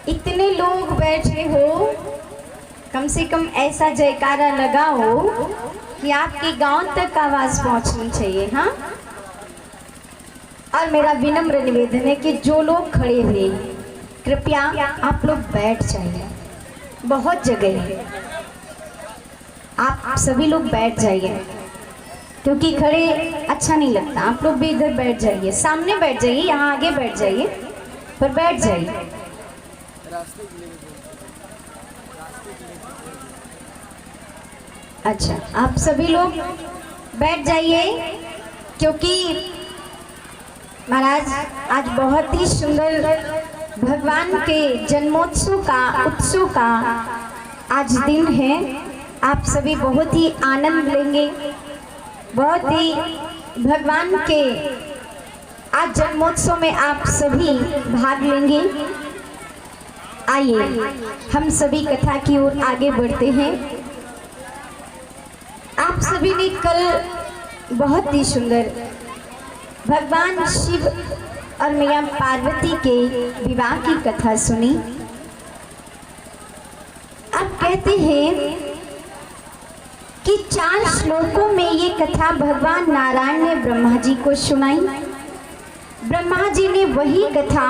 इतने लोग बैठे हो, कम से कम ऐसा जयकारा लगाओ कि आपके गांव तक आवाज पहुंचनी चाहिए। हाँ, और मेरा विनम्र निवेदन है कि जो लोग खड़े हुए कृपया आप लोग बैठ जाइए, बहुत जगह है, आप सभी लोग बैठ जाइए क्योंकि खड़े अच्छा नहीं लगता। आप लोग भी इधर बैठ जाइए, सामने बैठ जाइए, यहाँ आगे बैठ जाइए, पर बैठ जाइए। अच्छा, आप सभी लोग बैठ जाइए क्योंकि महाराज आज बहुत ही सुंदर भगवान के जन्मोत्सव का उत्सव का आज दिन है। आप सभी बहुत ही आनंद लेंगे, बहुत ही भगवान के आज जन्मोत्सव में आप सभी भाग लेंगे। आइए हम सभी कथा की ओर आगे बढ़ते हैं। आप सभी ने कल बहुत ही सुंदर भगवान शिव और मैया पार्वती के विवाह की कथा सुनी। आप कहते हैं कि 4 श्लोकों में ये कथा भगवान नारायण ने ब्रह्मा जी को सुनाई। ब्रह्मा जी ने वही कथा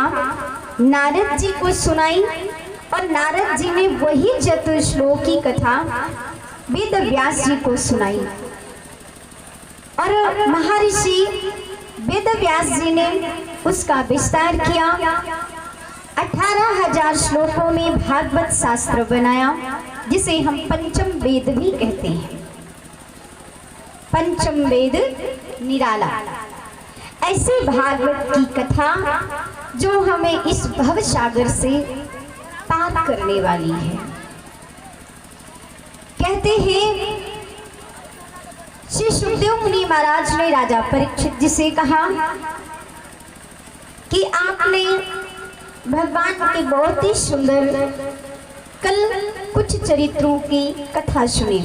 नारद जी को सुनाई और नारद जी ने वही चतुर्श्लोक की कथा वेद व्यास जी को सुनाई। और महर्षि वेद व्यास जी ने उसका विस्तार किया। 18,000 श्लोकों में भागवत शास्त्र बनाया, जिसे हम पंचम वेद भी कहते हैं। पंचम वेद निराला, ऐसे भागवत की कथा जो हमें इस भव सागर से पार करने वाली है। कहते हैं श्री सुखदेव मुनि महाराज ने राजा परीक्षित जी से कहा कि आपने भगवान के बहुत ही सुंदर कल कुछ चरित्रों की कथा सुनी।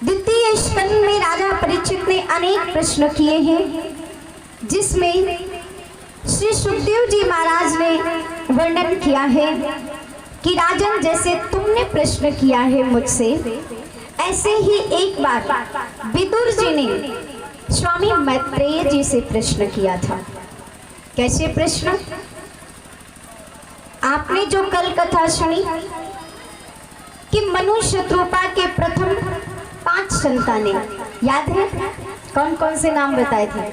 द्वितीय स्कंद में राजा परीक्षित ने अनेक प्रश्न किए हैं, जिसमें श्री सुखदेव जी महाराज ने वर्णन किया है कि राजन, जैसे तुमने प्रश्न किया है मुझसे, ऐसे ही एक बार विदुर जी ने स्वामी मैत्रेय जी से प्रश्न किया था। कैसे प्रश्न? आपने जो कल कथा सुनी कि मनु शत्रुपा के प्रथम 5 संतानें, याद है? कौन कौन से नाम बताए थे?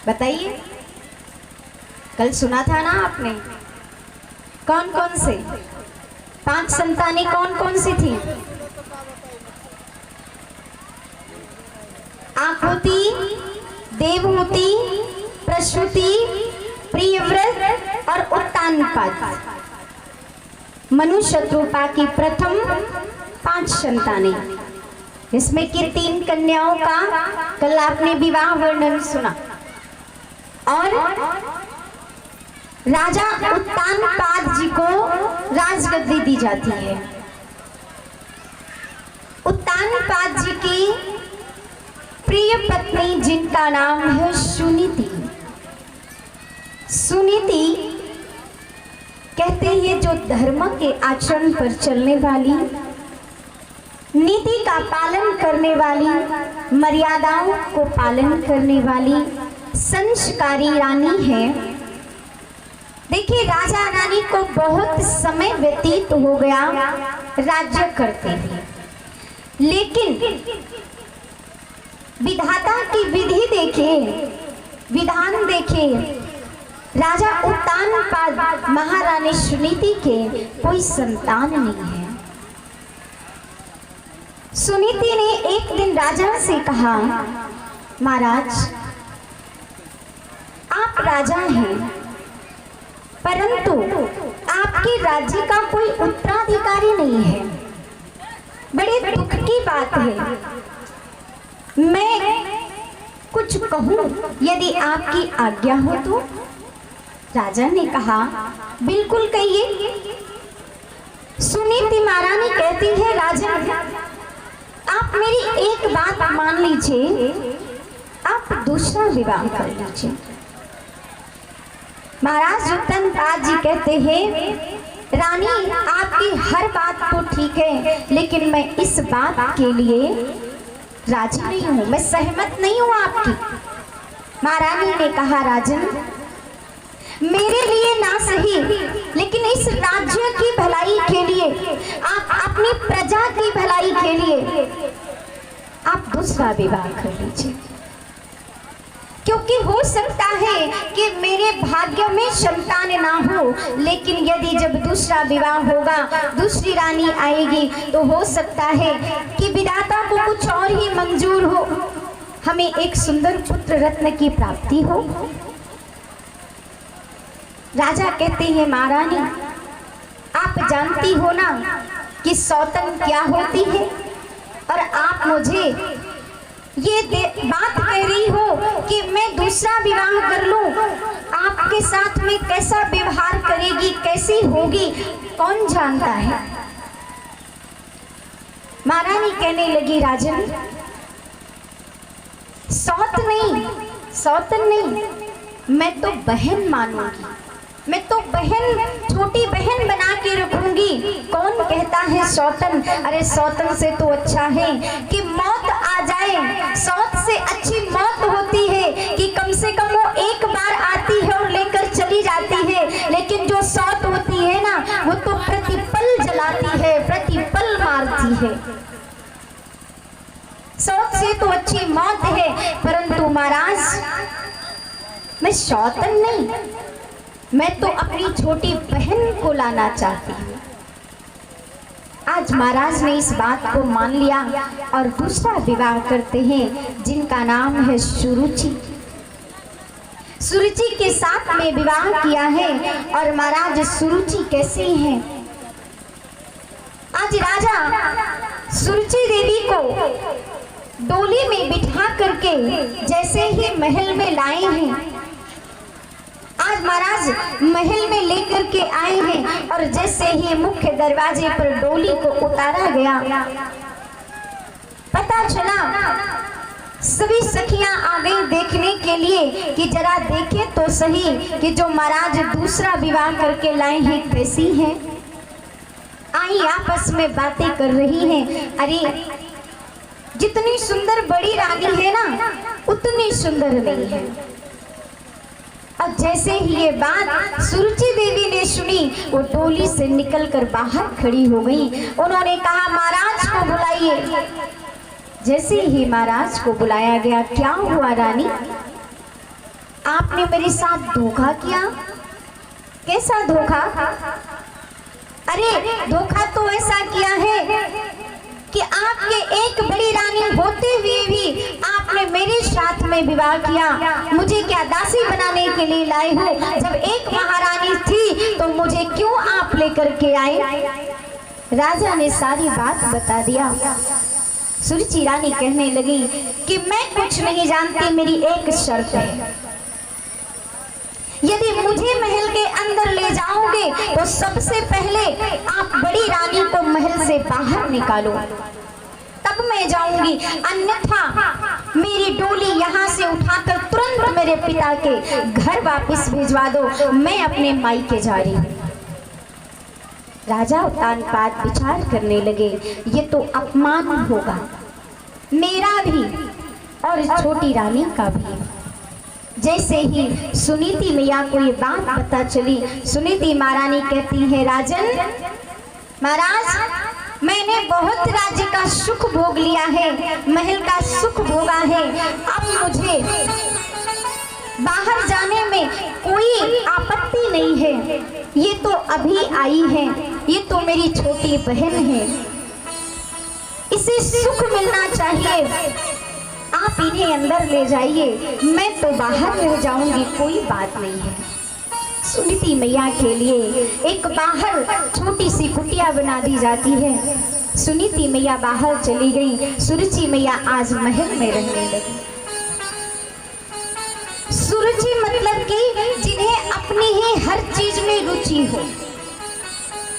बताइए, कल सुना था ना आपने? कौन कौन से 5 संतानें कौन कौन सी थी? आहुति, देवहूति, प्रसूति, प्रियव्रत और उत्तानपाद। मनु शत्रुपा की प्रथम 5 संतानें, इसमें की 3 कन्याओं का कल आपने विवाह वर्णन सुना। और राजा उत्तानपाद जी को राजगद्दी दी जाती है। उत्तानपाद जी की प्रिय पत्नी जिनका नाम है सुनीति। सुनीति कहते हैं जो धर्म के आचरण पर चलने वाली, नीति का पालन करने वाली, मर्यादाओं को पालन करने वाली संस्कारी रानी है। देखिए, राजा रानी को बहुत समय व्यतीत हो गया राज्य करते हुए, लेकिन विधाता की विधि देखे, विधान देखे, राजा उत्तानपाद महारानी सुनीति के कोई संतान नहीं है। सुनीति ने एक दिन राजा से कहा, महाराज आप राजा हैं, परंतु आपके राज्य का कोई उत्तराधिकारी नहीं है। बड़े दुख की बात है। मैं कुछ कहूं यदि आपकी आज्ञा हो तो? राजा ने कहा, बिल्कुल कहिए। सुनीति महारानी कहती है, राजा आप मेरी एक बात मान लीजिए, आप दूसरा विवाह कर लीजिए। महाराज उत्तनपाद जी कहते हैं, रानी आपकी हर बात तो ठीक है, लेकिन मैं इस बात के लिए राजी नहीं हूँ, मैं सहमत नहीं हूँ आपकी। महारानी ने कहा, राजन मेरे लिए ना सही, लेकिन इस राज्य की भलाई के लिए, आप अपनी प्रजा की भलाई के लिए आप दूसरा विवाह कर लीजिए, क्योंकि हो सकता है कि मेरे भाग्य में संतान ना हो, लेकिन यदि जब दूसरा विवाह होगा, दूसरी रानी आएगी, तो हो सकता है कि विधाता को कुछ और ही मंजूर हो, हमें एक सुंदर पुत्र रत्न की प्राप्ति हो। राजा कहते हैं, महारानी आप जानती हो ना कि सौतन क्या होती है, और आप मुझे ये बात कह रही हो कि मैं दूसरा विवाह कर लूं, आपके साथ में कैसा व्यवहार करेगी, कैसी होगी, कौन जानता है। महारानी कहने लगी, राजन सौतन नहीं, मैं तो बहन मानूंगी, मैं तो बहन, छोटी बहन बना के रखूंगी। कौन कहता है सौतन? अरे सौतन से तो अच्छा है कि मौत आ जाए, सौत से अच्छी मौत होती है कि कम से कम वो एक बार आती है और लेकर चली जाती है, लेकिन जो सौत होती है ना, वो तो प्रतिपल जलाती है, प्रतिपल मारती है। सौत से तो अच्छी मौत है, परंतु महाराज मैं सौतन नहीं, मैं तो अपनी छोटी बहन को लाना चाहती हूँ। आज महाराज ने इस बात को मान लिया और दूसरा विवाह करते हैं, जिनका नाम है सुरुचि। सुरुचि के साथ में विवाह किया है। और महाराज सुरुचि कैसे हैं? आज राजा सुरुचि देवी को डोली में बिठा करके जैसे ही महल में लाए हैं, आज महाराज महल में लेकर के आए हैं, और जैसे ही मुख्य दरवाजे पर डोली को उतारा गया, पता चला सभी सखियां आ गई देखने के लिए कि जरा देखें तो सही कि जो महाराज दूसरा विवाह करके लाए हैं कैसी हैं। आई आपस में बातें कर रही हैं। अरे जितनी सुंदर बड़ी रानी है ना, उतनी सुंदर नहीं है। अब जैसे ही ये बात सुरुचि देवी ने सुनी, वो डोली से निकलकर बाहर खड़ी हो गई। उन्होंने कहा, महाराज को बुलाइए। जैसे ही महाराज को बुलाया गया, क्या हुआ रानी, आपने मेरे साथ धोखा किया? कैसा धोखा? अरे धोखा तो ऐसा किया है कि आपके एक बड़ी रानी होते हुए भी आपने मेरे साथ में विवाह किया। मुझे क्या दासी बनाने के लिए लाए हो? जब एक महारानी थी तो मुझे क्यों आप लेकर के आए? राजा ने सारी बात बता दिया। सुरुचि रानी कहने लगी कि मैं कुछ नहीं जानती, मेरी एक शर्त है, यदि मुझे महल के अंदर ले जाओगे तो सबसे पहले आप बड़ी रानी को महल से बाहर निकालो, तब मैं जाऊंगी, अन्यथा मेरी डोली यहाँ से उठाकर तुरंत मेरे पिता के घर वापस भिजवा दो, मैं अपने मायके जा रही हूँ। राजा उत्तानपाद विचार करने लगे, ये तो अपमान होगा मेरा भी और छोटी रानी का भी। जैसे ही सुनीति मैया को ये बात पता चली, सुनीति महारानी कहती है, राजन महाराज मैंने बहुत राज्य का सुख भोग लिया है, महल का सुख भोगा है, अब मुझे बाहर जाने में कोई आपत्ति नहीं है। ये तो अभी आई है, ये तो मेरी छोटी बहन है, इसे सुख मिलना चाहिए, आप इन्हें अंदर ले जाइए, मैं तो बाहर रह जाऊंगी, कोई बात नहीं है। सुनीति मैया के लिए एक बाहर छोटी सी कुटिया बना दी जाती है। सुनीति मैया बाहर चली गई, सुरुचि मैया आज महल में रहने लगी। सुरुचि मतलब कि जिन्हें अपनी ही हर चीज में रुचि हो,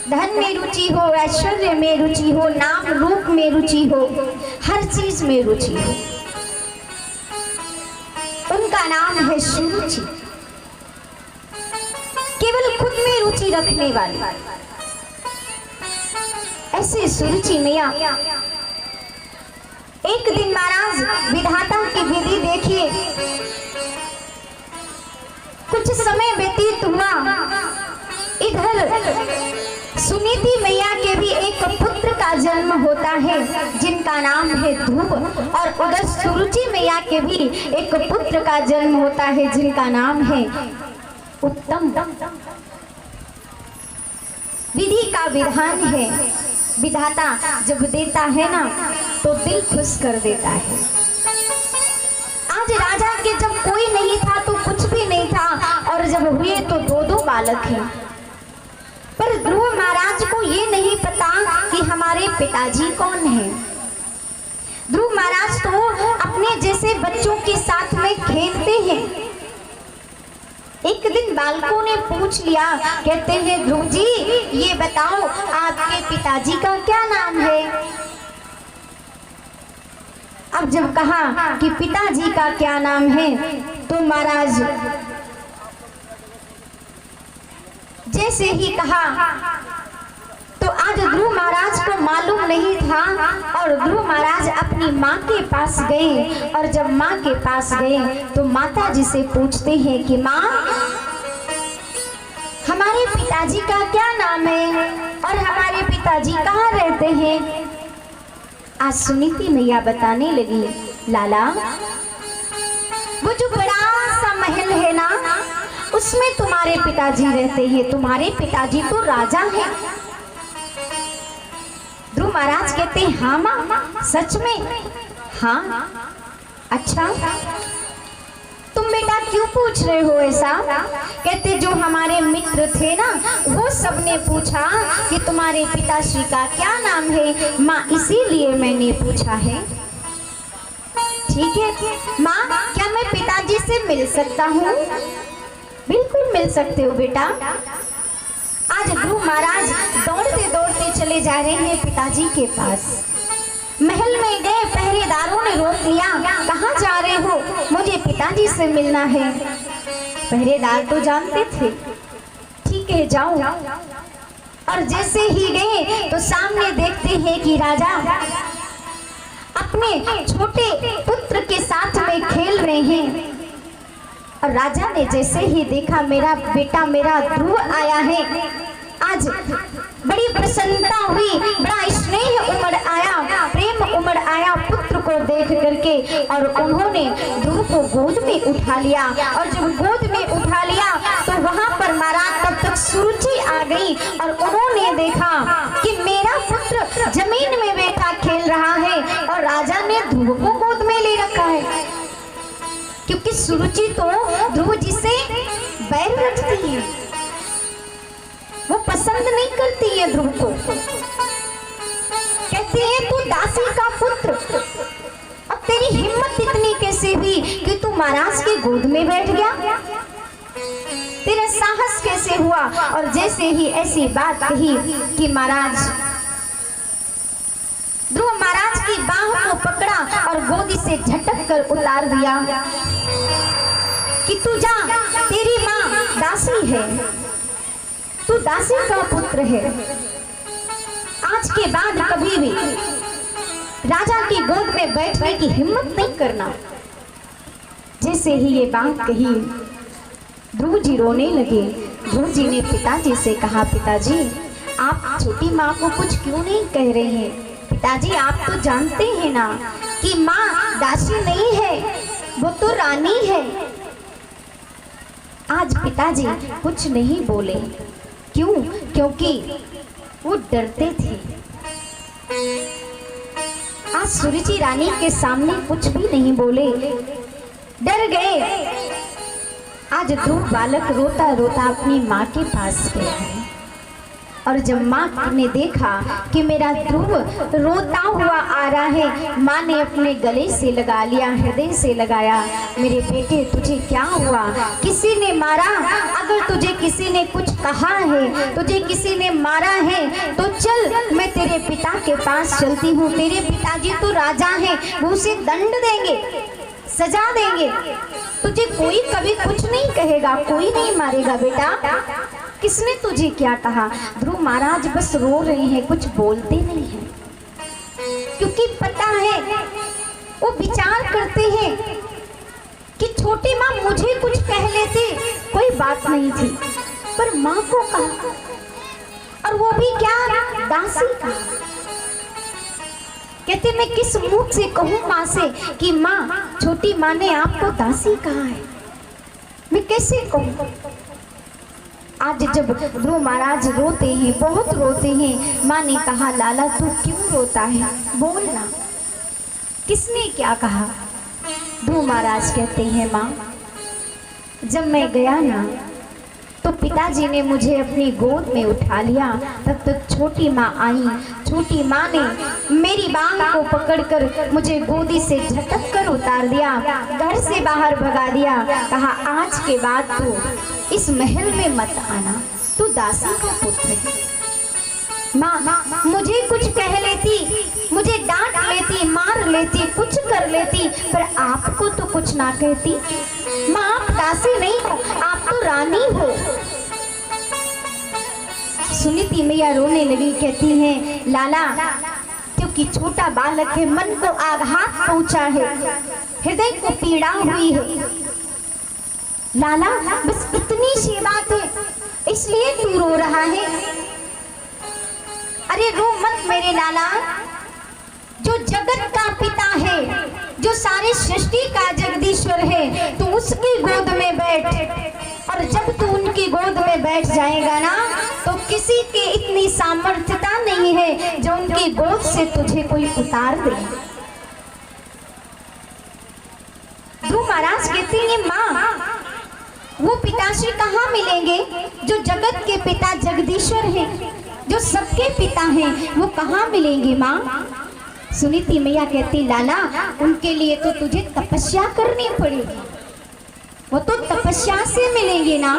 धन में रुचि हो, ऐश्वर्य में रुचि हो, नाम रूप में रुचि हो, हर चीज में रुचि हो, उनका नाम है सुरुचि। रुचि रखने वाली। ऐसे सुरुचि मैया एक दिन महाराज विधाता की विधि देखिए, कुछ समय व्यतीत हुआ, इधर सुनीति मैया के भी एक पुत्र का जन्म होता है जिनका नाम है ध्रुव, और उधर सुरुचि मैया के भी एक पुत्र का जन्म होता है जिनका नाम है उत्तम। विधि का विधान है, विधाता जब देता है ना तो दिल खुश कर देता है। आज राजा के जब कोई नहीं था तो कुछ भी नहीं था, और जब हुए तो दो दो बालक हैं। पर ध्रुव महाराज को ये नहीं पता कि हमारे पिताजी कौन हैं। ध्रुव महाराज तो अपने जैसे बच्चों के साथ में खेलते हैं। एक दिन बालकों ने पूछ लिया, कहते हैं ध्रुव जी ये बताओ आपके पिताजी का क्या नाम है। अब जब कहा कि पिताजी का क्या नाम है तो महाराज जैसे ही कहा तो आज ध्रुव महाराज को मालूम नहीं था, और ध्रुव महाराज अपनी माँ के पास गए, और जब माँ के पास गए तो माता जी से पूछते हैं कि माँ हमारे पिताजी का क्या नाम है और हमारे पिताजी कहाँ रहते हैं। आज सुनीति मैया बताने लगी, लाला वो जो बड़ा सा महल है ना उसमें तुम्हारे पिताजी रहते हैं, तुम्हारे पिताजी तो राजा हैं। ध्रुव महाराज कहते हैं हाँ माँ सच में, हाँ अच्छा तुम बेटा क्यों पूछ रहे हो ऐसा। कहते जो हमारे मित्र थे ना वो सबने पूछा कि तुम्हारे पिताश्री का क्या नाम है, माँ इसीलिए मैंने पूछा है। ठीक है माँ, क्या मैं पिताजी से मिल सकता हूँ। बिल्कुल मिल सकते हो बेटा। आज ध्रुव महाराज दौड़ते दौड़ते चले जा रहे हैं पिताजी के पास। महल में गए, पहरेदारों ने रोक लिया, कहाँ जा रहे हो, मुझे पिताजी से मिलना है। पहरेदार तो जानते थे, ठीक है जाओ। और जैसे ही गए तो सामने देखते हैं कि राजा अपने छोटे पुत्र के साथ में खेल रहे हैं। और राजा ने जैसे ही देखा मेरा बेटा मेरा ध्रुव आया है, आज बड़ी प्रसन्नता हुई, बड़ा स्नेह उमड़ आया, प्रेम उमड़ आया पुत्र को देख करके, और उन्होंने ध्रुव को गोद में उठा लिया। और जब गोद में उठा लिया तो वहां पर महाराज तब तक सुरुचि आ गई, और उन्होंने देखा कि मेरा पुत्र जमीन में बैठा खेल रहा है और राजा ने ध्रुव को गोद में ले रखा है। क्योंकि सुरुचि तो ध्रुव जी से बैर रखती है, वो पसंद नहीं करती है ध्रुव को। कहती है तू दासी का पुत्र, अब तेरी हिम्मत इतनी कैसे हुई कि तू महाराज की गोद में बैठ गया, तेरा साहस कैसे हुआ। और जैसे ही ऐसी बात कही कि महाराज ध्रुव महाराज की बाह को पकड़ा और गोदी से झटक कर उतार दिया कि तू जा, तेरी माँ दासी है, तू दासी का पुत्र है। आज के बाद कभी भी राजा की गोद में बैठने की हिम्मत नहीं करना। जैसे ही ये बात कही ध्रुव जी रोने लगे। ध्रुव जी ने पिताजी से कहा, पिताजी आप छोटी माँ को कुछ क्यों नहीं कह रहे हैं। पिताजी आप तो जानते हैं ना कि माँ दासी नहीं है, वो तो रानी है। आज पिताजी कुछ नहीं बोले, क्यों? क्योंकि वो डरते थे। आज सुरुचि रानी के सामने कुछ भी नहीं बोले, डर गए। आज ध्रुव बालक रोता रोता अपनी माँ के पास गया है, और जब माँ ने देखा कि मेरा ध्रुव रोता हुआ आ रहा है, माँ ने अपने गले से लगा लिया, हृदय से लगाया, मेरे बेटे तुझे क्या हुआ, किसी ने मारा? अगर तुझे किसी ने कुछ कहा है, तुझे किसी ने मारा है तो चल मैं तेरे पिता के पास चलती हूँ। तेरे पिताजी तो राजा हैं, वो उसे दंड देंगे, सजा देंगे, तुझे कोई कभी कुछ नहीं कहेगा, कोई नहीं मारेगा बेटा। किसने तुझे क्या कहा? ध्रुव महाराज बस रो रहे हैं, कुछ बोलते नहीं हैं, क्योंकि पता है, वो विचार करते हैं कि छोटी माँ मुझे कुछ कह लेते कोई बात नहीं थी, पर माँ को कहा, और वो भी क्या, दासी का। कहते मैं किस मुख से कहूँ माँ से कि माँ, छोटी माँ ने आपको दासी कहा है, मैं कैसे कहूँ? आज जब ध्रुव महाराज रोते हैं, बहुत रोते हैं, माँ ने कहा लाला तू क्यों रोता है, बोलना, किसने क्या कहा? ध्रुव महाराज कहते हैं माँ, जब मैं गया ना तो पिताजी ने मुझे अपनी गोद में उठा लिया, तब तक छोटी माँ आई। छोटी माँ ने मेरी बांह को पकड़कर मुझे गोदी से झटक कर उतार दिया, घर से बाहर भगा दिया, कहा आज के बाद तू इस महल में मत आना, तू दासी का पुत्र है। माँ मुझे कुछ कह लेती, मुझे डांट लेती, मार लेती, कुछ कर लेती, पर आपको तो कुछ ना कहती। माँ आप दासी नहीं हो, आप तो रानी हो। सुनीति मैया रोने लगी, कहती हैं लाला क्योंकि छोटा बालक है, मन को आघात पहुंचा है, हृदय को पीड़ा हुई है। लाला बस इतनी सी बात है, इसलिए तू रो रहा है। अरे रो मत मेरे लाला, जो जगत का पिता है, जो सारी सृष्टि का जगदीश्वर है, तू उसकी गोद में बैठ, और जब तू उनकी गोद में बैठ जाएगा ना तो किसी की इतनी सामर्थ्यता नहीं है जो उनकी गोद से तुझे कोई उतार दे। ध्रुव महाराज कहते हैं माँ वो पिताश्री कहाँ मिलेंगे जो जगत के पिता जगदीश्वर हैं, जो सबके पिता हैं, वो कहाँ मिलेंगे माँ? सुनीति मैया कहती लाला उनके लिए तो तुझे तपस्या करनी पड़ेगी, वो तो तपस्या से मिलेंगे ना।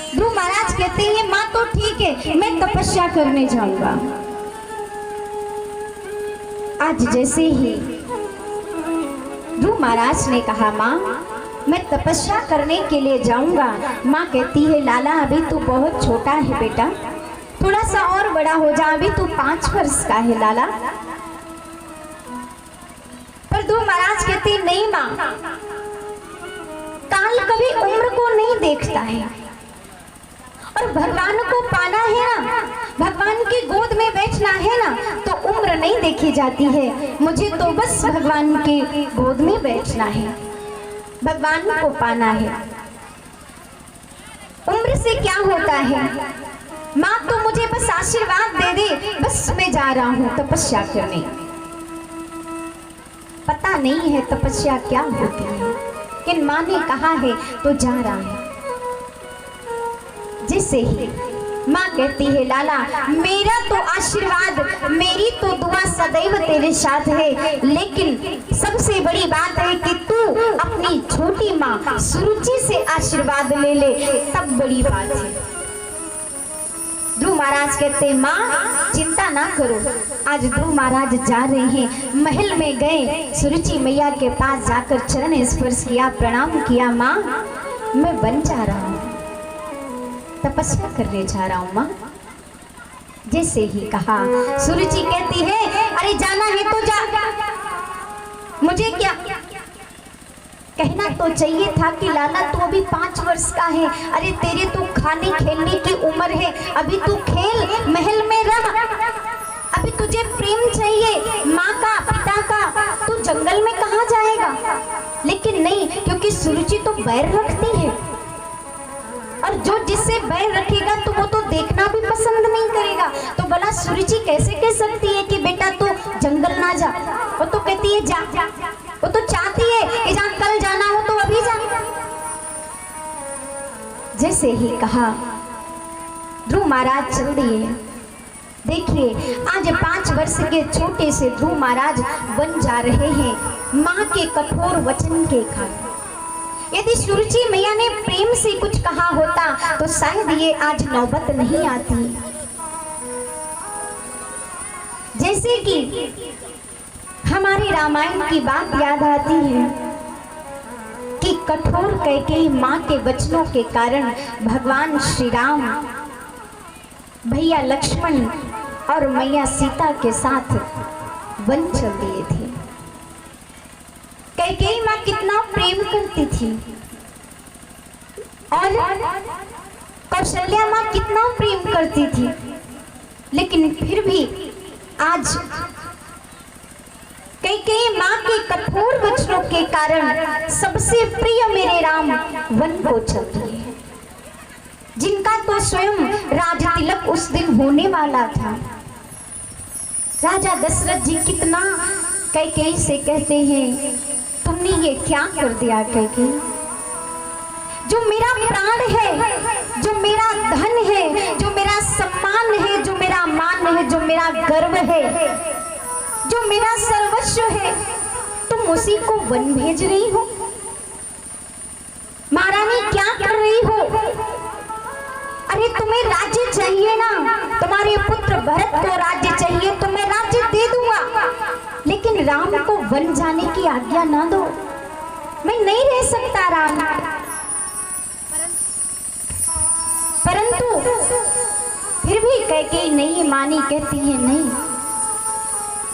ध्रुव महाराज कहते हैं माँ तो ठीक है, मैं तपस्या करने जाऊंगा। आज जैसे ही ध्रुव महाराज ने कहा माँ मैं तपस्या करने के लिए जाऊंगा, माँ कहती है लाला अभी तू बहुत छोटा है बेटा, थोड़ा सा और बड़ा हो जा, अभी तू 5 वर्ष का है लाला। पर ध्रुव महाराज कहते नहीं माँ, काल कभी उम्र को नहीं देखता है, और भगवान को पाना है ना, भगवान की गोद में बैठना है ना, तो उम्र नहीं देखी जाती है। मुझे तो बस भगवान की गोद में बैठना है, भगवान को पाना है। उम्र से क्या होता है? माँ तो मुझे बस आशीर्वाद दे दे, बस मैं जा रहा हूँ तपस्या करने। पता नहीं है तपस्या क्या होती है, लेकिन माँ ने कहा है तो जा रहा है। जिससे ही माँ कहती है लाला मेरा तो आशीर्वाद, मेरी तो दुआ सदैव तेरे साथ है, लेकिन सबसे बड़ी बात है कि तू अपनी छोटी माँ सुरुचि से आशीर्वाद ले ले, तब बड़ी बात है। ध्रुव महाराज कहते माँ चिंता ना करो। आज ध्रुव महाराज जा रहे हैं, महल में गए, सुरुचि मैया के पास जाकर चरण स्पर्श किया, प्रणाम किया, माँ मैं बन जा रहा हूँ, तपस्या करने जा रहा हूँ माँ। जैसे ही कहा सुरुचि कहती है अरे जाना है तो जा, मुझे क्या कहना तो चाहिए था कि लाला तू अभी 5 वर्ष का है, अरे तेरे तो खाने खेलने की उम्र है, अभी तू खेल, महल में रह, अभी तुझे प्रेम चाहिए माँ का, पिता का, तू जंगल में कहाँ जाएगा। लेकिन नहीं, क्योंकि सुरुचि तो बैर रखती है, और जो जिससे बैर रखेगा तो वो तो देखना भी पसंद नहीं करेगा। तो भला सुरुचि कैसे कह सकती है कि बेटा तू जंगल ना जा, वो तो कहती है जा, वो तो चाहती है कि जहाँ कल जाना हो तो अभी जा। जैसे ही कहा ध्रुव महाराज चल दिए। देखिए आज 5 वर्ष के छोटे से ध्रुव महाराज बन जा रहे हैं माँ के कठोर वचन के कारण। यदि सुरुचि मैया ने प्रेम से कुछ कहा होता तो शायद ये आज नौबत नहीं आती। जैसे कि हमारे रामायण की बात याद आती है कि कठोर कैकेयी माँ के वचनों के कारण भगवान श्री राम भैया लक्ष्मण और मैया सीता के साथ वन चल दिए थे। कैकेयी माँ कितना प्रेम करती थी और कौशल्या माँ कितना प्रेम करती थी, लेकिन फिर भी आज कैकेयी माँ के कठोर वचनों के कारण सबसे प्रिय मेरे राम वन को चल दिए, जिनका तो स्वयं राज तिलक उस दिन होने वाला था। राजा दशरथ जी कितना कैकेयी से कहते हैं, तुमने ये क्या कर दिया कैकेयी? जो मेरा प्राण है, जो मेरा धन है, जो मेरा सम्मान है, जो मेरा मान है, जो मेरा गर्व है, जो मेरा सर्वस्व है, तुम उसी को वन भेज रही हो। महारानी क्या कर रही हो? अरे तुम्हें राज्य चाहिए ना, तुम्हारे पुत्र भरत को राज्य चाहिए तो मैं राज्य दे दूंगा, लेकिन राम को वन जाने की आज्ञा ना दो। मैं नहीं रह सकता राम। परंतु फिर भी कैकेयी नहीं मानी, कहती है नहीं,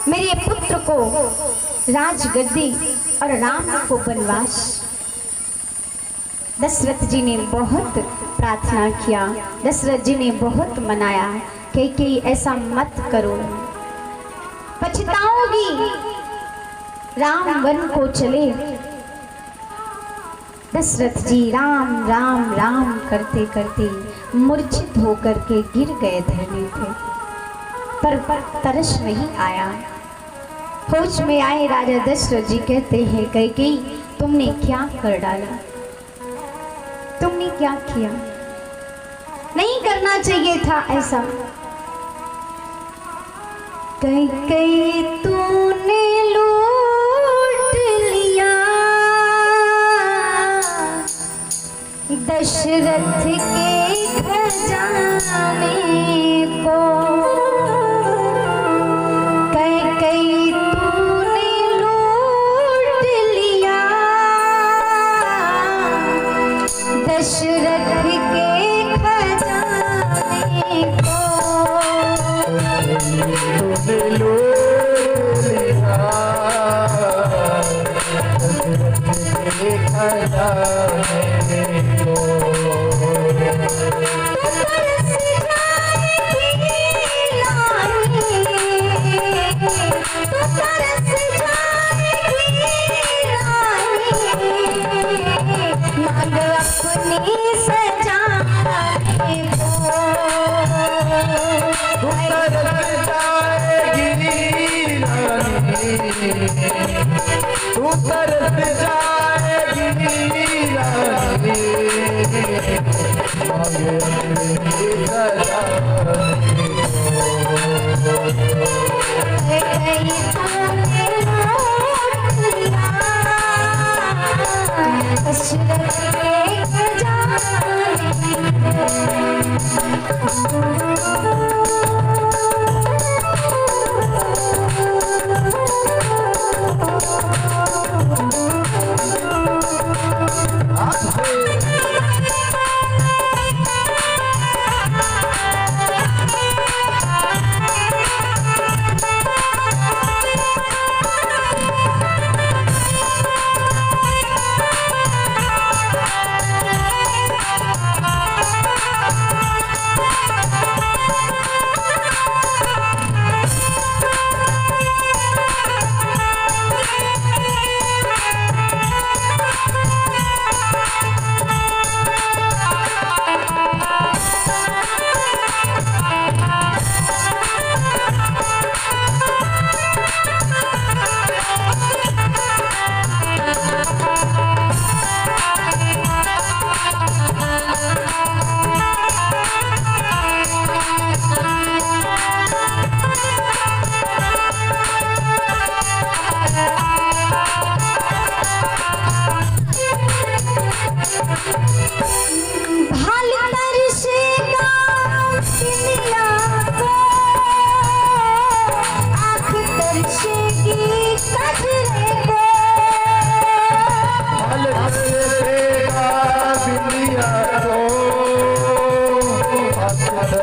मेरे पुत्र को राजगद्दी और राम को वनवास। दशरथ जी ने बहुत प्रार्थना किया, दशरथ जी ने बहुत मनाया, कैकेयी ऐसा मत करो, पछताओगी। राम वन को चले। दशरथ जी राम राम राम करते करते मूर्छित होकर के गिर गए धरती पे, पर तरस नहीं आया। होश में आए राजा दशरथ जी कहते हैं, कैकेयी तुमने क्या कर डाला? तुमने क्या किया? नहीं करना चाहिए था ऐसा। कैकेयी तूने लूट लिया दशरथ के खजाने को। कैकेयी तूने लूट लिया दशरथ के खजाने को। तूने लूट लिया दशरथ के खजाने को। तू तरस जाएगी रानी, मांगे अपनी खजाने को। कैकेयी तूने लूट लिया दशरथ के खजाने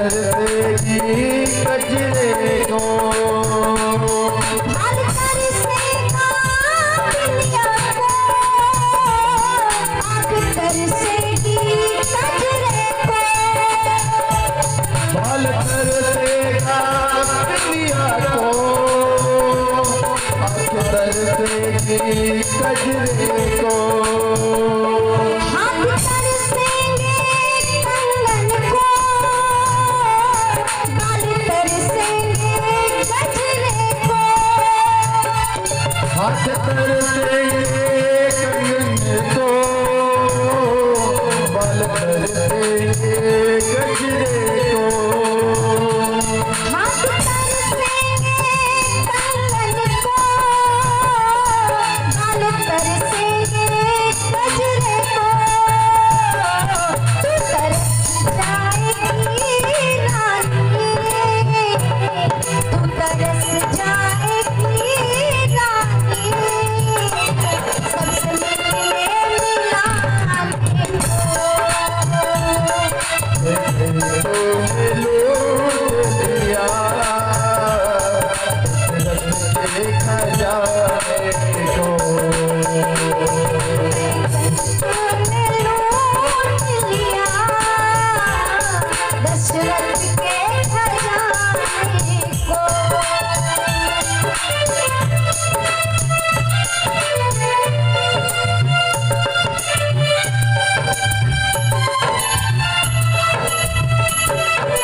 तरसेगी कजरे को, भाल तरसेगा बिंदिया को, आँख तरसेगी कजरे को, भाल तरसेगा बिंदिया को, आँख तरसेगी कजरे को, हाथ तरसेंगे कंगन को, बाल तरसेंगे गजरे को, हाथ तरसेगे कंगन को, बाल तरसेगे गजरे को, हाथ तरसेंगे कंगन को, बाल तरसेंगे गजरे को, तू तरस जाएगी रानी, तू तरस जाएगी रानी, सबसे मिलने मिलाने को। दिया देखा जाए तो, तूने लूट लिया दशरथ के खजाने को।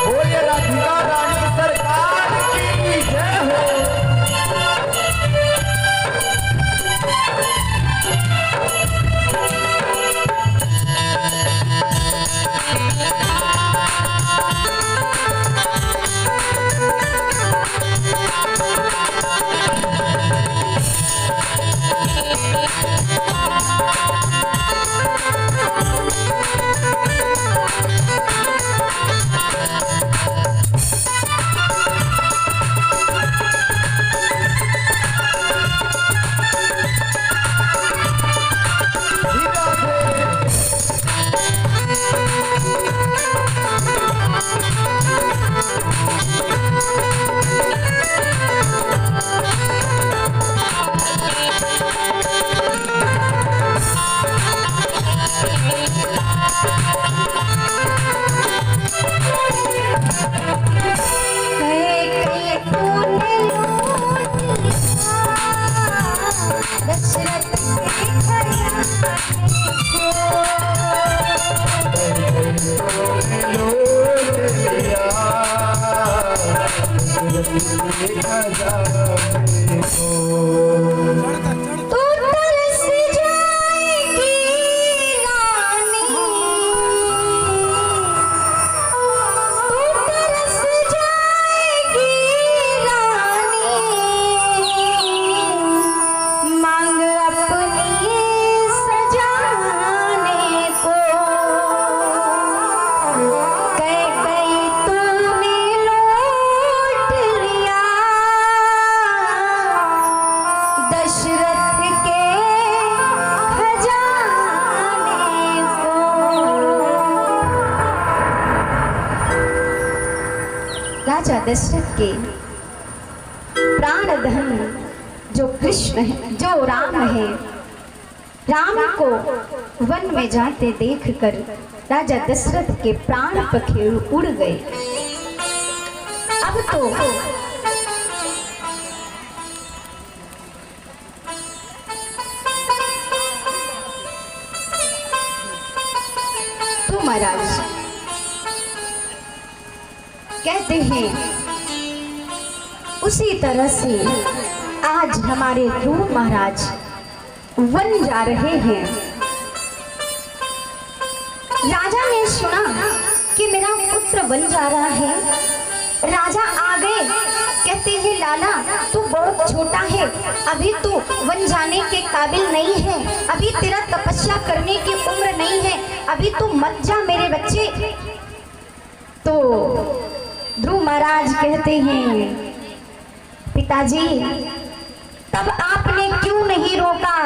बोलिए राधिका रानी सरकार की जय हो। दशरथ के तू तरस जाएगी रानी, तू तरस जाएगी रानी, मांग अपनी सजाने को, कई तूने लूट लिया दशरथ के खजाने को। राजा दशरथ के प्राण धन जो कृष्ण है, जो राम है, राम को वन में जाते देखकर राजा दशरथ के प्राण पखेरु उड़ गए। अब तो महाराज कहते हैं उसी तरह से आज हमारे ध्रुव महाराज वन जा रहे हैं। राजा ने सुना कि मेरा पुत्र वन जा रहा है। राजा आ गए, कहते हैं लाला तू बहुत छोटा है, अभी तू वन जाने के काबिल नहीं है, अभी तेरा तपस्या करने की उम्र नहीं है, अभी तू मत जा मेरे बच्चे। तो ध्रुव महाराज कहते हैं पिताजी तब आपने क्यों नहीं रोका?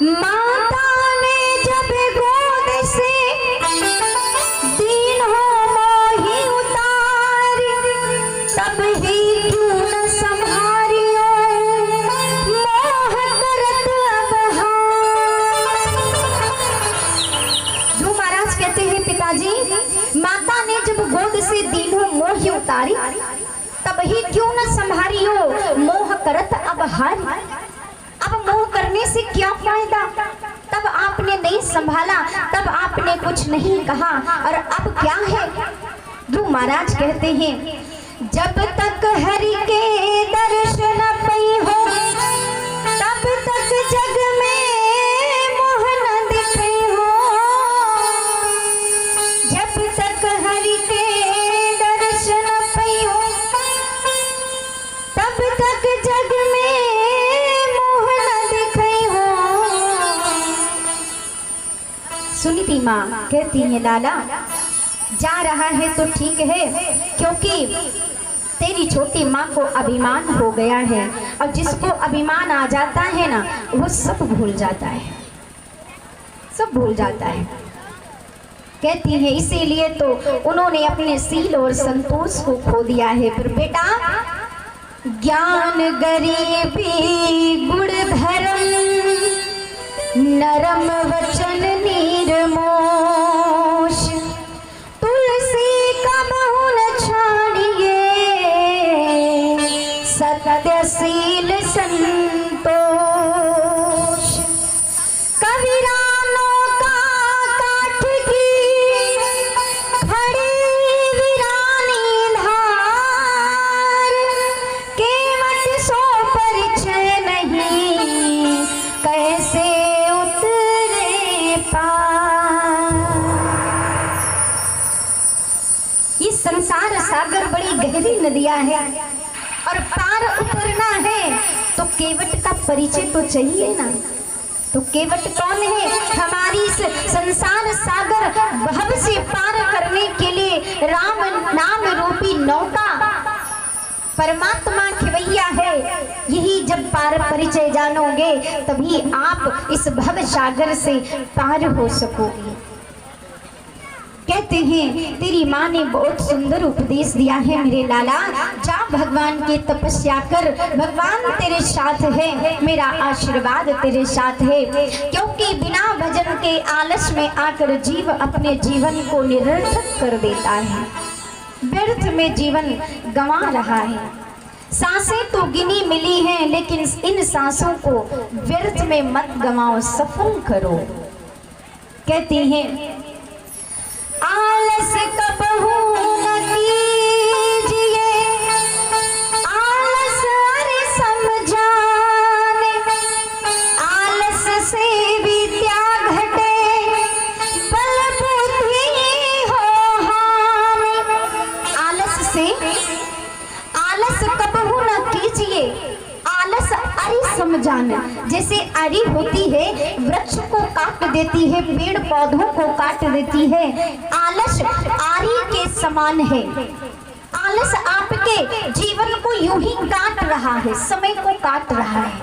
माता ने जब गोद से दीन हो मोही उतारा, कहते हैं पिताजी, माता ने जब गोद से दीनों मोह उतारी, तब ही क्यों न संभारियो मोह करत अब हारी। अब मोह करने से क्या फायदा, तब आपने नहीं संभाला, तब आपने कुछ नहीं कहा, और अब क्या है। ध्रुव महाराज कहते हैं, जब तक हरि के दर्शन पई हो, तब तक जग में मोह न दिखे हो। जब तक हरि के दर्शन पई हो, तब तक जग में मोह न दिखे हो। सुनीति माँ कहती है, लाला जा रहा है तो ठीक है, क्योंकि तेरी छोटी माँ को अभिमान हो गया है, और जिसको अभिमान आ जाता है ना, वो सब भूल जाता है, सब भूल जाता है। कहती है इसीलिए तो उन्होंने अपने सील और संतोष को खो दिया है। पर बेटा, ज्ञान गरीबी गुण धर्म, नरम वचन निर्मोश, तुलसी का बहु न छाड़िए, सत्यशील संतोष। कबीरानों का काठ की खड़ी वीरानी धार, केवट सो परिचय नहीं, कैसे उतरे पार। ये संसार सागर बड़ी गहरी नदियां है, और पार उतरना है तो केवट का परिचय तो चाहिए ना। तो केवट कौन है? हमारी इस संसार सागर भव से पार करने के लिए राम नाम रूपी नौका परमात्मा खिवैया है। यही जब पार परिचय जानोगे, तभी आप इस भव सागर से पार हो सकोगे। कहते हैं तेरी माँ ने बहुत सुंदर उपदेश दिया है मेरे लाला, जा भगवान की तपस्या कर, भगवान तेरे साथ है, मेरा आशीर्वाद तेरे साथ है। क्योंकि बिना भजन के आलस में आकर जीव अपने जीवन को निरर्थक कर देता है, व्यर्थ में जीवन गंवा रहा है। सांसें तो गिनी मिली हैं, लेकिन इन सांसों को व्यर्थ में मत गंवाओ, सफल करो। कहती हैं आलस कबहू न कीजिए, आलस अरे समझाने, आलस से विद्या घटे, बल बुद्धि हो हानि। आलस से, आलस कबहू न कीजिए, आलस अरे समझाना। जैसे अरी होती है, वृक्ष को काट देती है, पेड़ पौधों को काट देती है, आलस आरी के समान है। आलस आपके जीवन को यूं ही काट रहा है, समय को काट रहा है।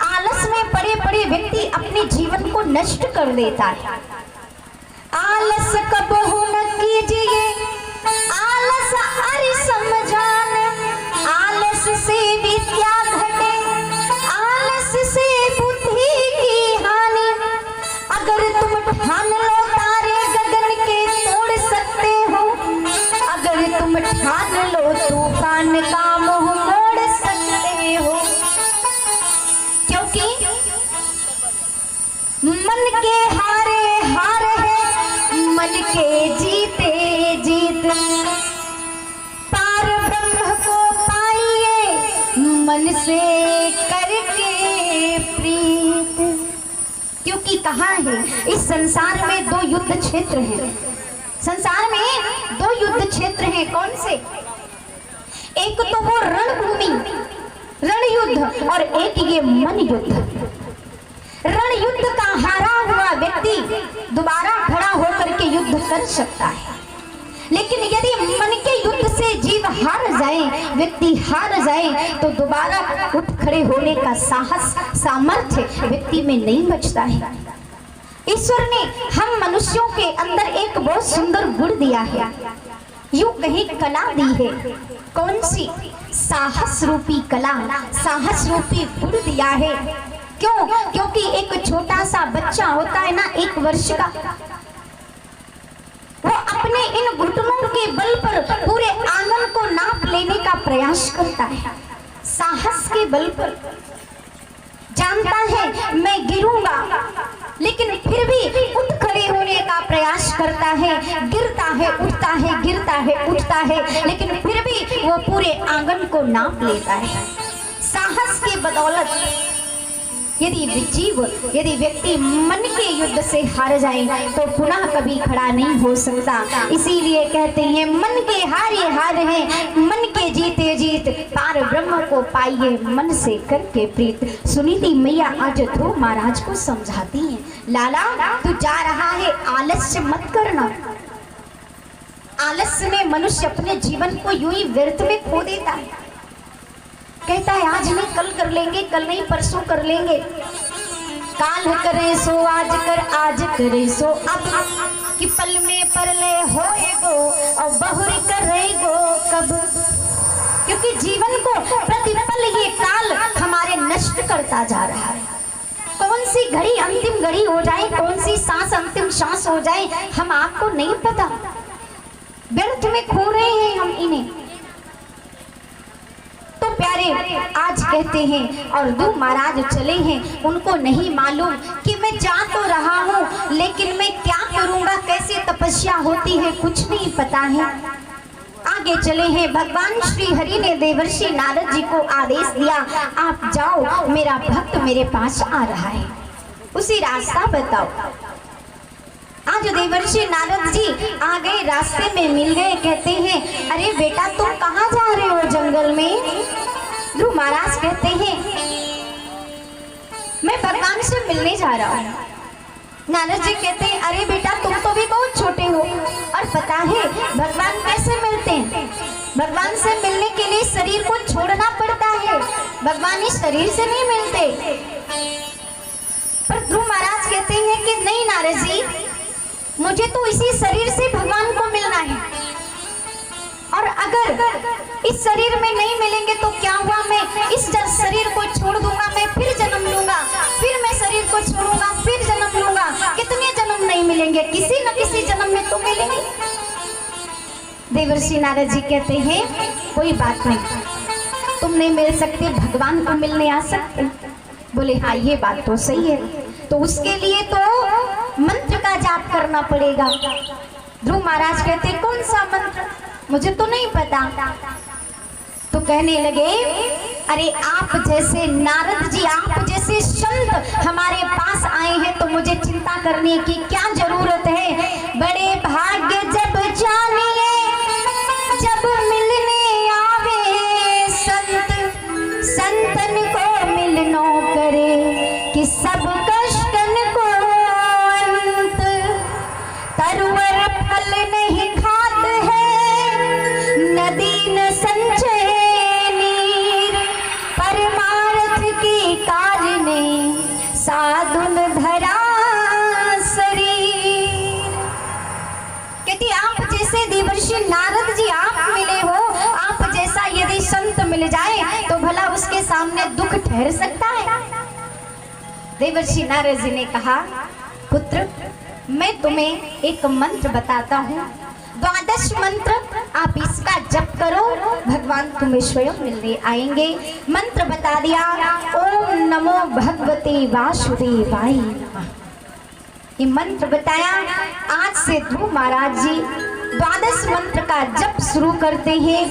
आलस में बड़े बड़े व्यक्ति अपने जीवन को नष्ट कर देता है। आलस कबहू न कीजिए, आलस अरे समझाने, आलस से विद्या घटे, आलस से बुद्धि की हानि। अगर तुम ठान लो तारे गगन के तोड़ सकते हो, अगर तुम ठान लो तूफान का मुंह मोड़ सकते हो। क्योंकि मन के हारे हार है, मन के जीते जीत। पार ब्रह्म को पाइए, मन से करके प्रीत। क्योंकि कहाँ है, इस संसार में दो युद्ध क्षेत्र हैं। संसार में दो युद्ध क्षेत्र हैं, कौन से? एक तो वो रणभूमि, रण युद्ध, और एक ये मन युद्ध। रण युद्ध का हारा हुआ व्यक्ति दोबारा खड़ा होकर के युद्ध कर सकता है, लेकिन यदि मन के युद्ध से जीव हार जाए, व्यक्ति हार जाए, तो दोबारा उठ खड़े होने का साहस, सामर्थ्य व्यक्ति में नहीं बचता है। ईश्वर ने हम मनुष्यों के अंदर एक बहुत सुंदर गुण दिया है, यूं कहीं कला दी है। कौन सी? साहस रूपी कला, साहस रूपी गुण दिया है। क्यों? क्योंकि एक छोटा सा बच्चा होता है ना, 1 वर्ष का, इन घुटनों के बल पर पूरे आंगन को नाप लेने का प्रयास करता है। साहस के बल पर जानता है मैं गिरूंगा, लेकिन फिर भी उठ खड़े होने का प्रयास करता है। गिरता है, उठता है, गिरता है, उठता है, लेकिन फिर भी वो पूरे आंगन को नाप लेता है। साहस की बदौलत यदि व्यक्ति मन के युद्ध से हार जाए तो पुनः कभी खड़ा नहीं हो सकता। इसीलिए कहते हैं मन के हारे हार हैं, मन के जीते जीत, पार ब्रह्म को पाइए मन से करके प्रीत। सुनीति मैया आज ध्रुव महाराज को समझाती हैं, लाला तू जा रहा है, आलस्य मत करना। आलस्य में मनुष्य अपने जीवन को यूं ही व्यर्थ में खो देता है। कहता है आज नहीं कल कर लेंगे, कल नहीं परसों कर लेंगे, काल करे सो आज कर, आज करे सो अब, कि पल में परलय होएगो और बहुरी करेगो कब। क्योंकि जीवन को प्रतिपल ये काल हमारे नष्ट करता जा रहा है। कौन सी घड़ी अंतिम घड़ी हो जाए, कौन सी सांस अंतिम सांस हो जाए, हम आपको नहीं पता। व्यर्थ में खो रहे हैं हम इन्हें। तो प्यारे आज कहते हैं और ध्रुव महाराज चले हैं, उनको नहीं मालूम कि मैं जा तो रहा हूँ लेकिन मैं क्या करूँगा, कैसे तपस्या होती है, कुछ नहीं पता है। आगे चले हैं, भगवान श्री हरि ने देवर्षि नारद जी को आदेश दिया, आप जाओ, मेरा भक्त मेरे पास आ रहा है, उसी रास्ता बताओ। आज देवर्षि नारद जी आ गए, रास्ते में मिल गए। कहते हैं अरे बेटा तुम कहाँ जा रहे हो जंगल में? ध्रुव महाराज कहते हैं मैं भगवान से मिलने जा रहा हूँ। नारद जी कहते हैं अरे बेटा तुम तो भी बहुत छोटे हो, और पता है भगवान कैसे मिलते हैं? भगवान से मिलने के लिए शरीर को छोड़ना पड़ता है, भगवान इस शरीर से नहीं मिलते। पर ध्रुव महाराज कहते हैं कि नहीं नारद जी, मुझे तो इसी शरीर से भगवान को मिलना है, और अगर इस शरीर में नहीं मिलेंगे तो क्या हुआ, मैं इस शरीर को छोड़ दूंगा, मैं फिर जन्म लूंगा, फिर मैं शरीर को छोड़ूंगा, फिर जन्म लूंगा, कितने जन्म नहीं मिलेंगे, किसी न किसी जन्म में तो मिलेंगे। देवर्षि नारद जी कहते हैं कोई बात नहीं, तुम नहीं मिल सकते, भगवान को मिलने आ सकते। बोले हाँ ये बात तो सही है, तो उसके लिए तो मंत्र का जाप करना पड़ेगा। ध्रुव महाराज कहते कौन सा मंत्र, मुझे तो नहीं पता। तो कहने लगे अरे आप जैसे नारद जी, आप जैसे संत हमारे पास आए हैं तो मुझे चिंता करने की क्या जरूरत है। बड़े भाग्य जब जानिए जब मिलने आवे संत, संतन को मिलनो करे कि सब कष्टन को अंत। तरवर फल नहीं खात है नदी न संचय नीर, परमार्थ की कारणे साधुन धरा शरीर। कहती आप जैसे देवर्षि नारद जी आप मिले हो, आप जैसा यदि संत मिल जाए तो भला उसके सामने दुख ठहर सकता है? देवर्षि नारद जी ने कहा पुत्र मैं तुम्हें एक मंत्र बताता हूँ, 12 मंत्र, आप इसका जप करो, भगवान तुम्हें स्वयं मिलने आएंगे। मंत्र बता दिया, ओम नमो भगवते वासुदेवाय नमः। ये मंत्र बताया। आज से ध्रुव महाराज जी 12 मंत्र का जप शुरू करते हैं।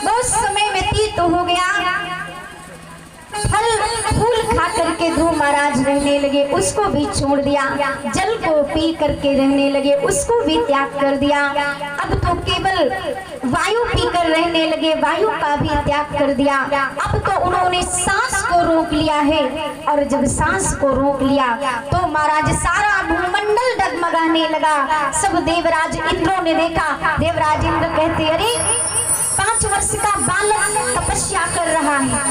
बहुत समय व्यतीत हो गया, फल फूल खा करके ध्रुव महाराज रहने लगे, उसको भी छोड़ दिया। जल को पी करके रहने लगे, उसको भी त्याग कर दिया। अब तो केवल वायु पीकर रहने लगे, वायु का भी त्याग कर दिया। अब तो उन्होंने सांस को रोक लिया है, और जब सांस को रोक लिया तो महाराज सारा भूमंडल डगमगाने लगा। सब देवराज इंद्रों ने देखा। देवराज इंद्र कहते अरे 5 वर्ष का बालक तपस्या कर रहा है,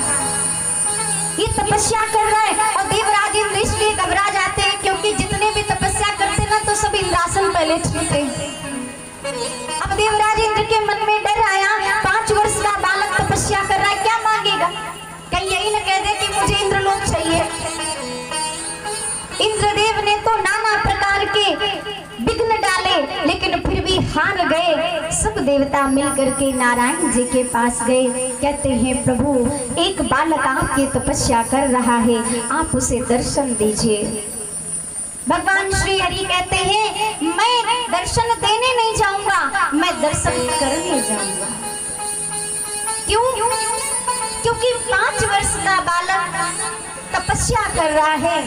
ये तपस्या कर रहा है। और देवराज इंद्र इसलिए घबरा जाते हैं क्योंकि जितने भी तपस्या करते हैं ना तो सब इंद्रासन पहले छूते हैं। अब देवराज इंद्र के मन में डर आया, 5 वर्ष का बालक तपस्या कर रहा है, क्या मांगेगा? कहीं यही न कह दे कि मुझे इंद्रलोक चाहिए। इंद्रदेव ने तो नाना प्रकार के विघ्न डाले, लेकिन फिर भी हार गए। सब देवता मिल करके नारायण जी के पास गए। कहते हैं प्रभु एक बालक आपकी तपस्या कर रहा है, आप उसे दर्शन दीजिए। भगवान श्री हरि कहते हैं मैं दर्शन देने नहीं जाऊंगा, मैं दर्शन करने जाऊंगा। क्यों? क्योंकि 5 वर्ष का बालक तपस्या कर रहा है,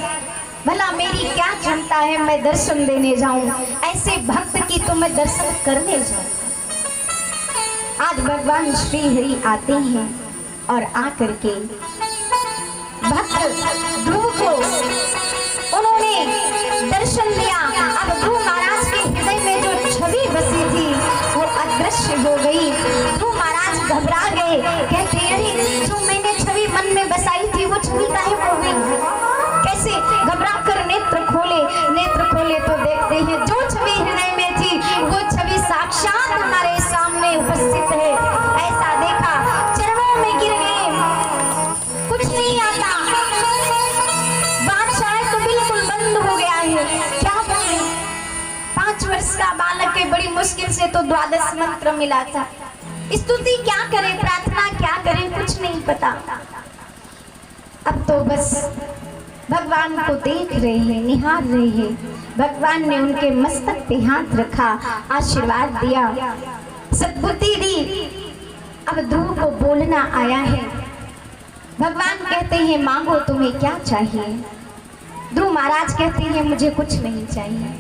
भला मेरी क्या क्षमता है मैं दर्शन देने जाऊं, ऐसे भक्त की तो मैं दर्शन करने जाऊं। आज भगवान श्री हरि आते हैं और आकर के भक्त ध्रुव को उन्होंने दर्शन दिया। अब ध्रुव महाराज के हृदय में जो छवि बसी थी वो अदृश्य हो गई। ध्रुव महाराज घबरा गए, कहते अरे जो मैंने छवि मन में बसाई थी वो छवि गायब हो गई। कैसे? घबरा कर नेत्र खोले तो देखते हैं जो छवि हृदय में थी वो छवि साक्षात हमारे सामने उपस्थित है। ऐसा देखा, चरणों में गिर गए, कुछ नहीं आता, बादशाह तो बिल्कुल बंद हो गया है, क्या बोले? 5 वर्ष का बालक के बड़ी मुश्किल से तो 12 मंत्र मिला था। स्तुति क्या करें, प्रार्थना क्या करें, कुछ नहीं पता। अब तो बस भगवान को देख रहे हैं, निहार रहे हैं। भगवान ने उनके मस्तक पे हाथ रखा, आशीर्वाद दिया, सद्बुद्धि दी। अब ध्रुव को बोलना आया है। भगवान कहते हैं मांगो तुम्हें क्या चाहिए। ध्रुव महाराज कहते हैं मुझे कुछ नहीं चाहिए।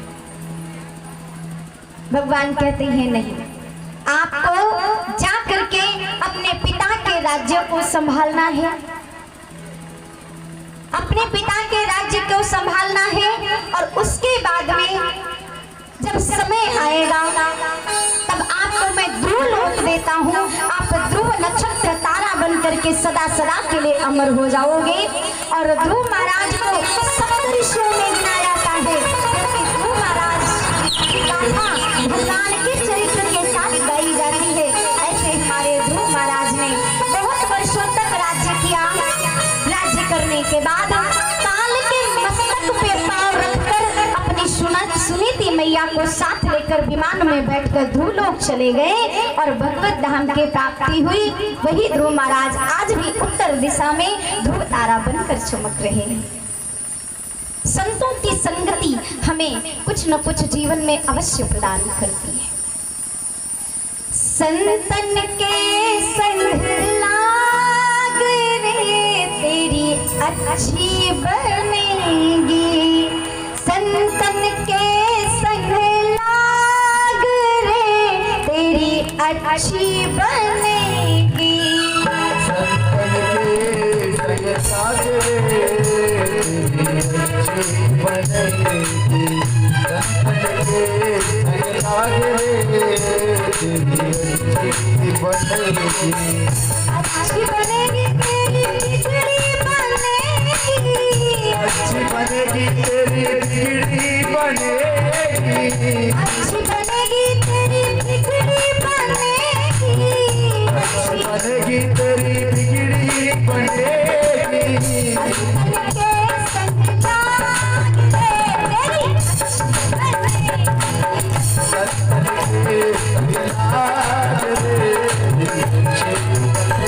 भगवान कहते हैं नहीं, आपको जा करके अपने पिता के राज्य को संभालना है, अपने पिता के राज्य को संभालना है। और उसके बाद में जब समय आएगा तब आपको मैं ध्रुव लोक देता हूँ, आप ध्रुव नक्षत्र तारा बन करके सदा सदा के लिए अमर हो जाओगे। और ध्रुव महाराज को सप्तऋषियों में गिना जाता है, क्योंकि ध्रुव महाराज गाथा भगवान के चरित्र के साथ गाई जाती है। ऐसे हमारे ध्रुव महाराज ने बहुत वर्षों तक राज्य किया। राज्य करने के बाद काल के मस्तक पे पांव रखकर अपनी सुनीति मैया को साथ लेकर विमान में बैठकर ध्रुव लोक चले गए और भगवत धाम के प्राप्ति हुई। वही ध्रुव महाराज आज भी उत्तर दिशा में ध्रुव तारा बनकर चमक रहे हैं। संतों की संगति हमें कुछ न कुछ जीवन में अवश्य प्रदान करती है। संतन के संग लाग रे तेरी अच्छी बनेगी, संतन के संग लाग रे तेरी अच्छी बनेगी, संतन के संग लाग रे तेरी अच्छी बनेगी, संतन के संग लाग रे तेरी अच्छी बनेगी, अच्छी बनेगी तेरी बिगड़ी बनेगी, अच्छी बनेगी तेरी बिगड़ी बनेगी, अच्छी बनेगी तेरी बिगड़ी बनेगी, अच्छी बनेगी तेरी बिगड़ी बनेगी, संतन के संग लाग रे तेरी अच्छी बनेगी, संतन के संग लाग रे तेरी अच्छी बनेगी।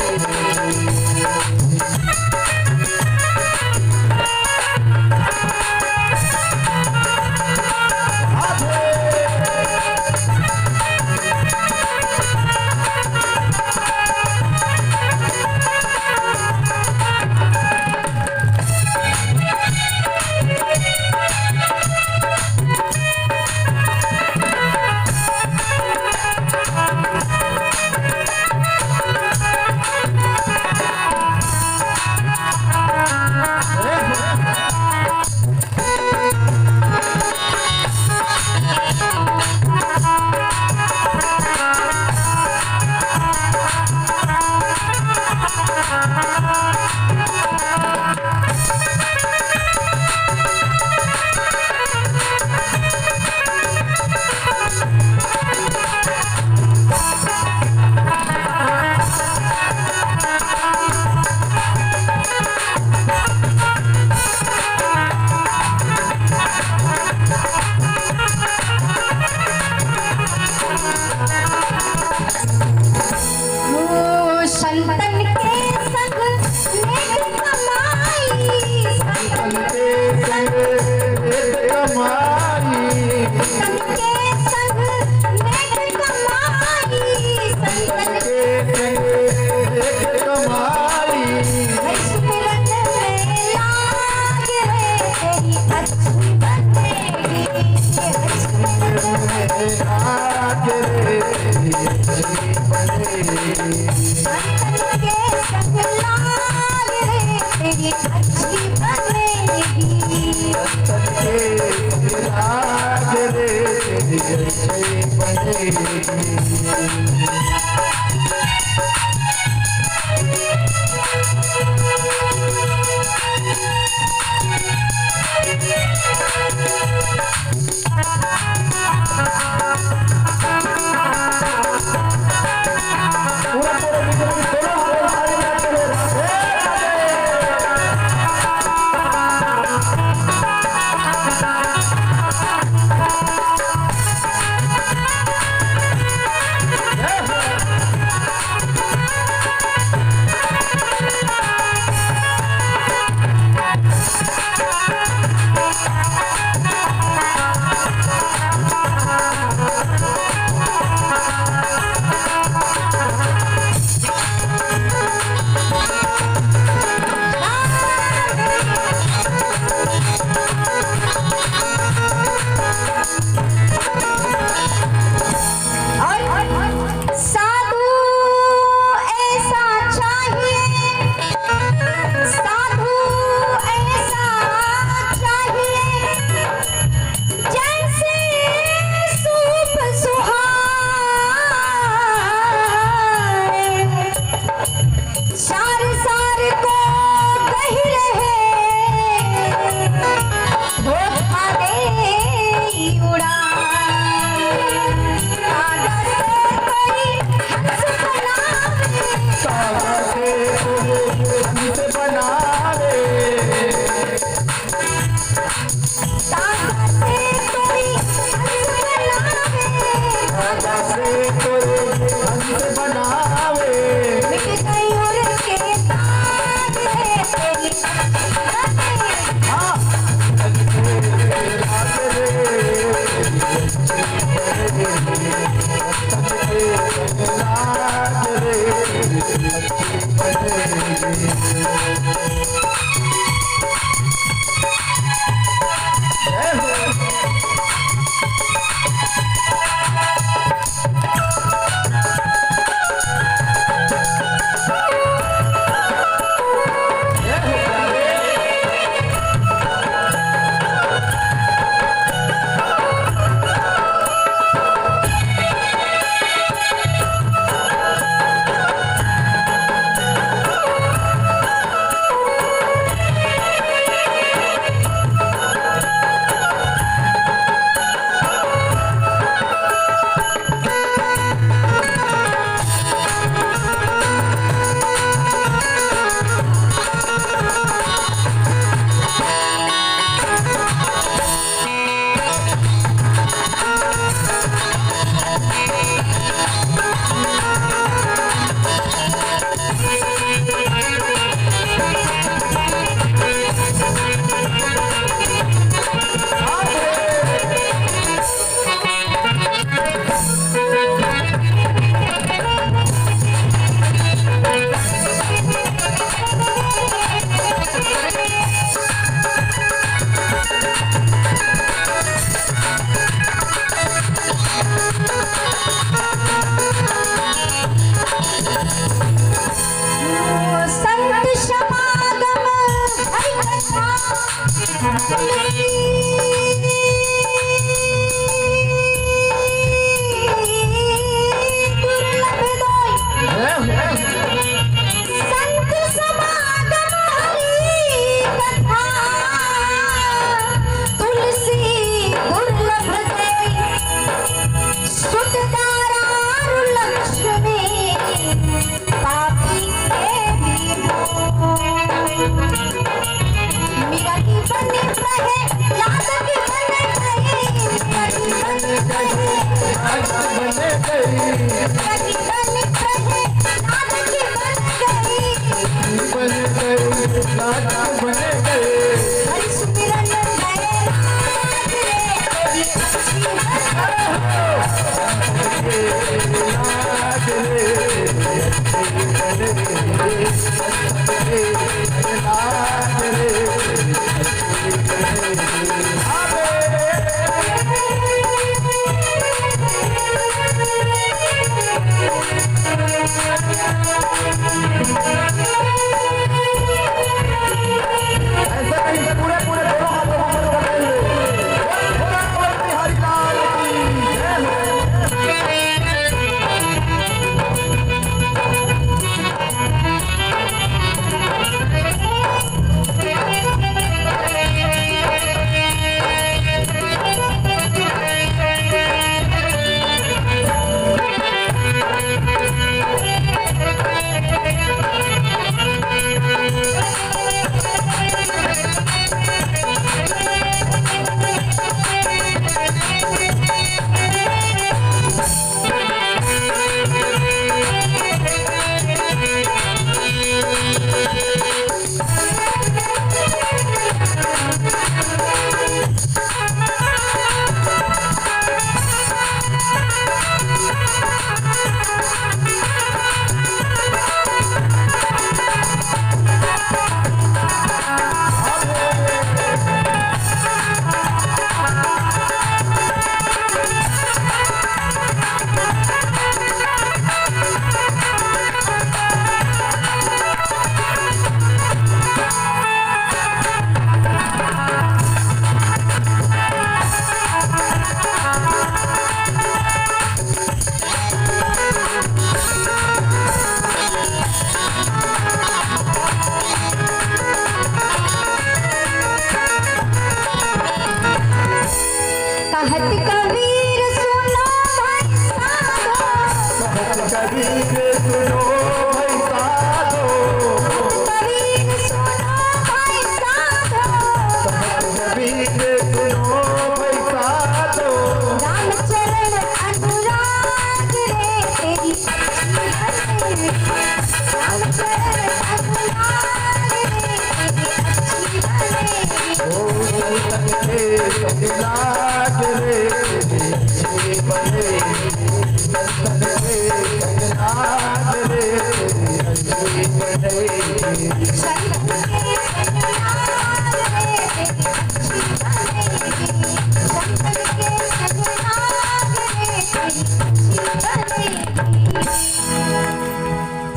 रे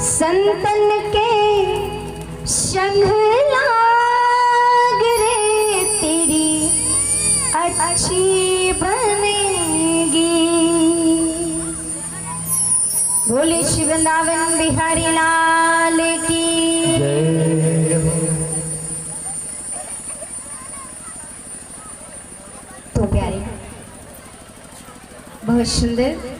संतन के संग लाग रे तेरी अच्छी बनेगी। बोले श्री वृंदावन बिहारी लाल की। जय हो। तो प्यारे, बहुत सुंदर